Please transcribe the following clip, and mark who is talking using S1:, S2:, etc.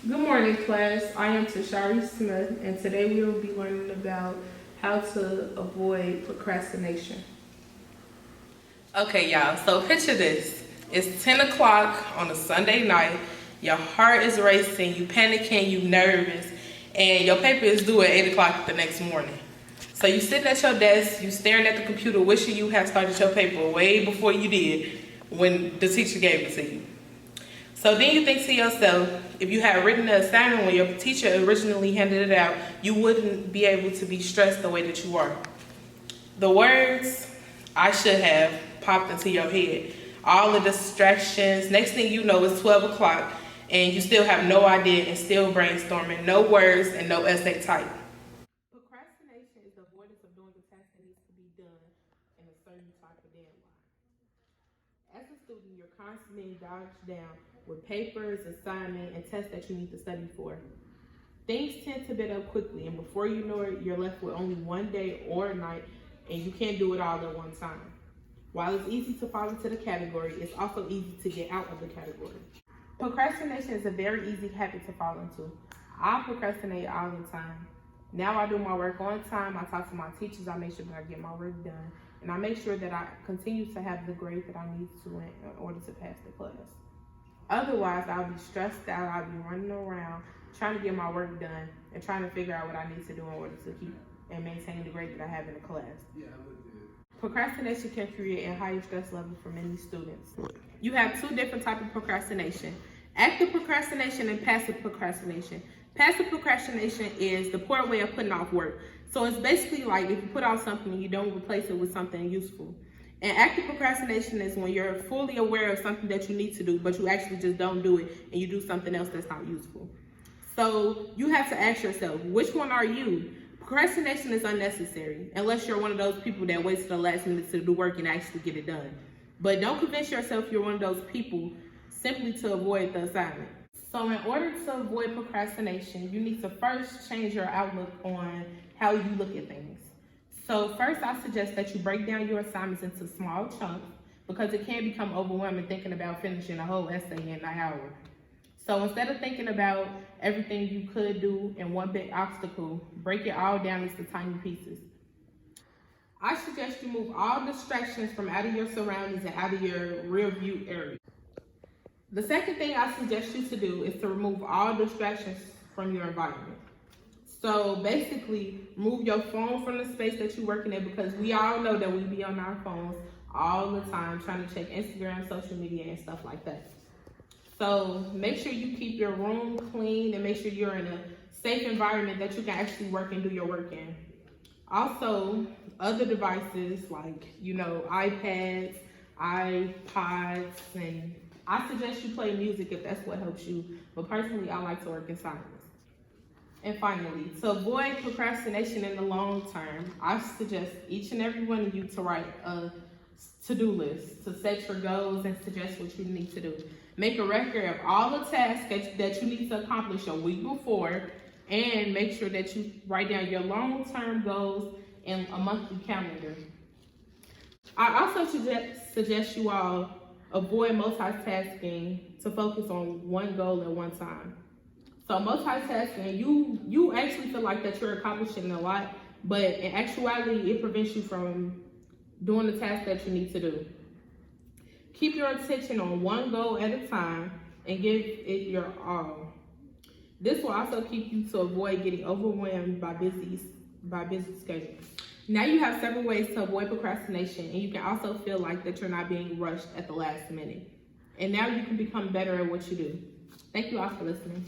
S1: Good morning, class. I am Tashari Smith, and today we will be learning about how to avoid procrastination.
S2: Okay, y'all, so picture this. It's 10 o'clock on a Sunday night. Your heart is racing, you panicking, you nervous, and your paper is due at 8 o'clock the next morning. So you sitting at your desk, you staring at the computer, wishing you had started your paper way before you did when the teacher gave it to you. So then you think to yourself, if you had written the assignment when your teacher originally handed it out, you wouldn't be able to be stressed the way that you are. The words "I should have" popped into your head. All the distractions. Next thing you know, it's 12 o'clock and you still have no idea and still brainstorming, no words and no essay type. Procrastination is the avoidance of doing the task that needs to be done in a certain type of deadline. As a student, you're constantly dodged down with papers, assignments, and tests that you need to study for. Things tend to build up quickly, and before you know it, you're left with only one day or a night, and you can't do it all at one time. While it's easy to fall into the category, it's also easy to get out of the category. Procrastination is a very easy habit to fall into. I procrastinate all the time. Now I do my work on time, I talk to my teachers, I make sure that I get my work done, and I make sure that I continue to have the grade that I need to in order to pass the class. Otherwise, I'll be stressed out, I'll be running around, trying to get my work done, and trying to figure out what I need to do in order to keep and maintain the grade that I have in the class. Procrastination can create a higher stress level for many students. You have two different types of procrastination: active procrastination and passive procrastination. Passive procrastination is the poor way of putting off work. So it's basically like if you put off something and you don't replace it with something useful. And active procrastination is when you're fully aware of something that you need to do, but you actually just don't do it and you do something else that's not useful. So you have to ask yourself, which one are you? Procrastination is unnecessary unless you're one of those people that waits to the last minute to do work and actually get it done. But don't convince yourself you're one of those people simply to avoid the assignment. So in order to avoid procrastination, you need to first change your outlook on how you look at things. So first, I suggest that you break down your assignments into small chunks because it can become overwhelming thinking about finishing a whole essay in an hour. So instead of thinking about everything you could do in one big obstacle, break it all down into tiny pieces. I suggest you move all distractions from out of your surroundings and out of your rear view area. The second thing I suggest you to do is to remove all distractions from your environment. So basically, move your phone from the space that you're working in because we all know that we be on our phones all the time trying to check Instagram, social media, and stuff like that. So make sure you keep your room clean and make sure you're in a safe environment that you can actually work and do your work in. Also, other devices like, iPads, iPods, and I suggest you play music if that's what helps you. But personally, I like to work in silence. And finally, to avoid procrastination in the long term, I suggest each and every one of you to write a to-do list, to set your goals and suggest what you need to do. Make a record of all the tasks that you need to accomplish a week before, and make sure that you write down your long-term goals in a monthly calendar. I also suggest you all avoid multitasking to focus on one goal at one time. So multitasking, you actually feel like that you're accomplishing a lot, but in actuality, it prevents you from doing the task that you need to do. Keep your attention on one goal at a time and give it your all. This will also keep you to avoid getting overwhelmed by busy schedules. Now you have several ways to avoid procrastination, and you can also feel like that you're not being rushed at the last minute. And now you can become better at what you do. Thank you all for listening.